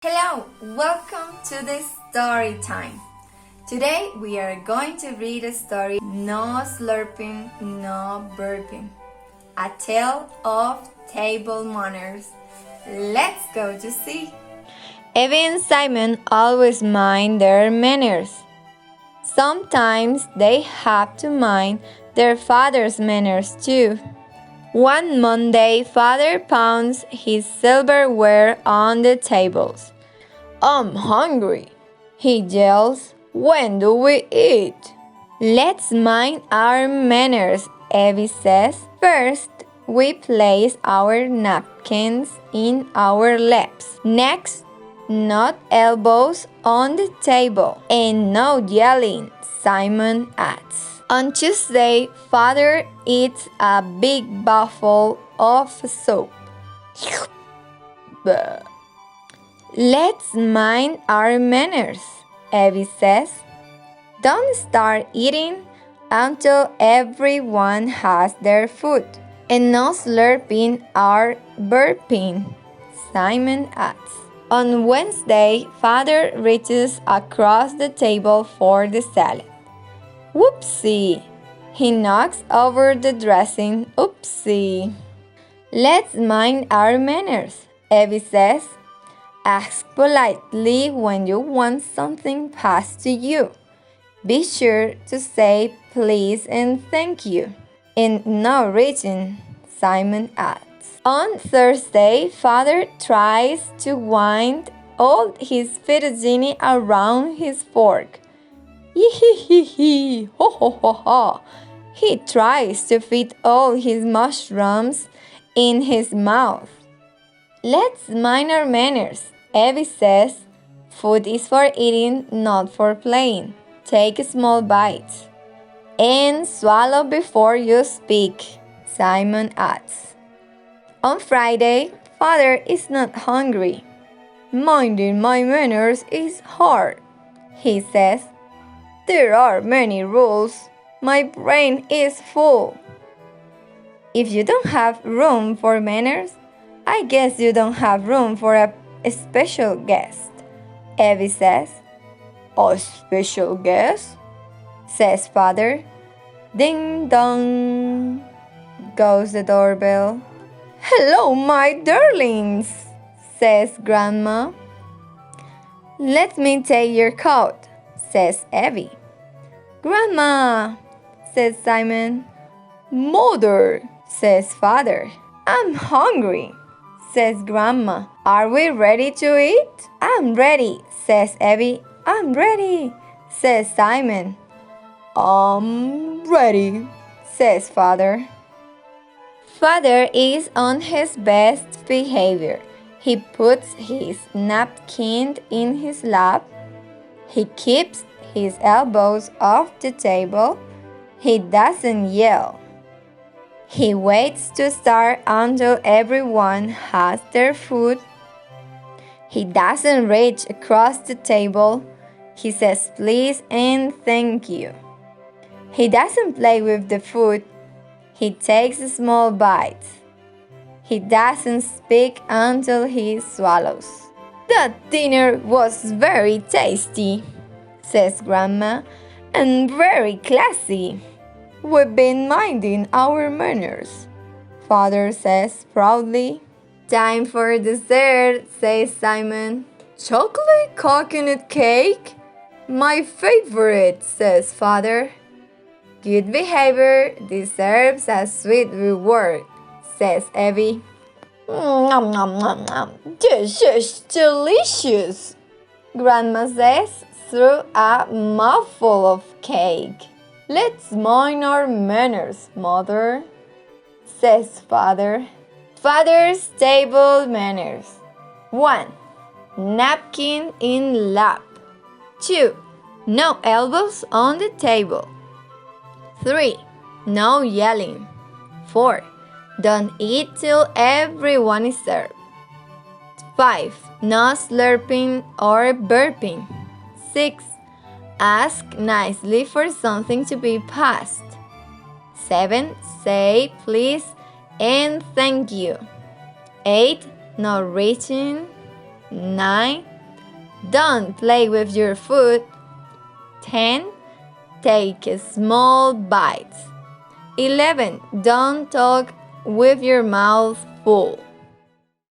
Hello, welcome to the story time. Today we are going to read a story, No Slurping, No Burping, a tale of table manners. Let's go to see. Evie and Simon always mind their manners. Sometimes they have to mind their father's manners too. One Monday, Father pounds his silverware on the tables. "I'm hungry," he yells. "When do we eat?" "Let's mind our manners," Evie says. "First, we place our napkins in our laps. Next, not elbows on the table. And no yelling," Simon adds. On Tuesday, Father eats a big bowlful of soup. "Let's mind our manners," Evie says. "Don't start eating until everyone has their food. And no slurping or burping," Simon adds. On Wednesday, Father reaches across the table for the salad. Whoopsie! He knocks over the dressing. Oopsie! "Let's mind our manners," Evie says. "Ask politely when you want something passed to you. Be sure to say please and thank you. And no reaching," Simon adds. On Thursday, Father tries to wind all his fettuccine around his fork. Yee-hee-hee-hee, ho-ho-ho-ho. He tries to fit all his mushrooms in his mouth. "Let's mind our manners," Evie says. "Food is for eating, not for playing. Take small bites. And swallow before you speak," Simon adds. On Friday, Father is not hungry. "Minding my manners is hard," he says. "There are many rules. My brain is full." "If you don't have room for manners, I guess you don't have room for a special guest," Evie says. "A special guest?" says Father. Ding dong goes the doorbell. "Hello, my darlings," says Grandma. "Let me take your coat," says Evie. "Grandma," says Simon. "Mother," says Father. "I'm hungry," says Grandma. "Are we ready to eat?" "I'm ready," says Evie. "I'm ready," says Simon. "I'm ready," says Father. Father is on his best behavior. He puts his napkin in his lap. He keeps his elbows off the table. He doesn't yell. He waits to start until everyone has their food. He doesn't reach across the table. He says please and thank you. He doesn't play with the food. He takes small bites. He doesn't speak until he swallows. "That dinner was very tasty," says Grandma, "and very classy. We've been minding our manners," Father says proudly. "Time for dessert," says Simon. "Chocolate coconut cake? My favorite," says Father. "Good behavior deserves a sweet reward," says Evie. "Nom nom nom nom. This is delicious," Grandma says through a mouthful of cake. "Let's mind our manners, Mother," says Father. Father's table manners. 1. Napkin in lap. 2. No elbows on the table. 3. No yelling. 4. Don't eat till everyone is served. 5. No slurping or burping. 6. Ask nicely for something to be passed. 7. Say please and thank you. 8. No reaching. 9. Don't play with your food. 10. Take small bites. 11. Don't talk with your mouth full.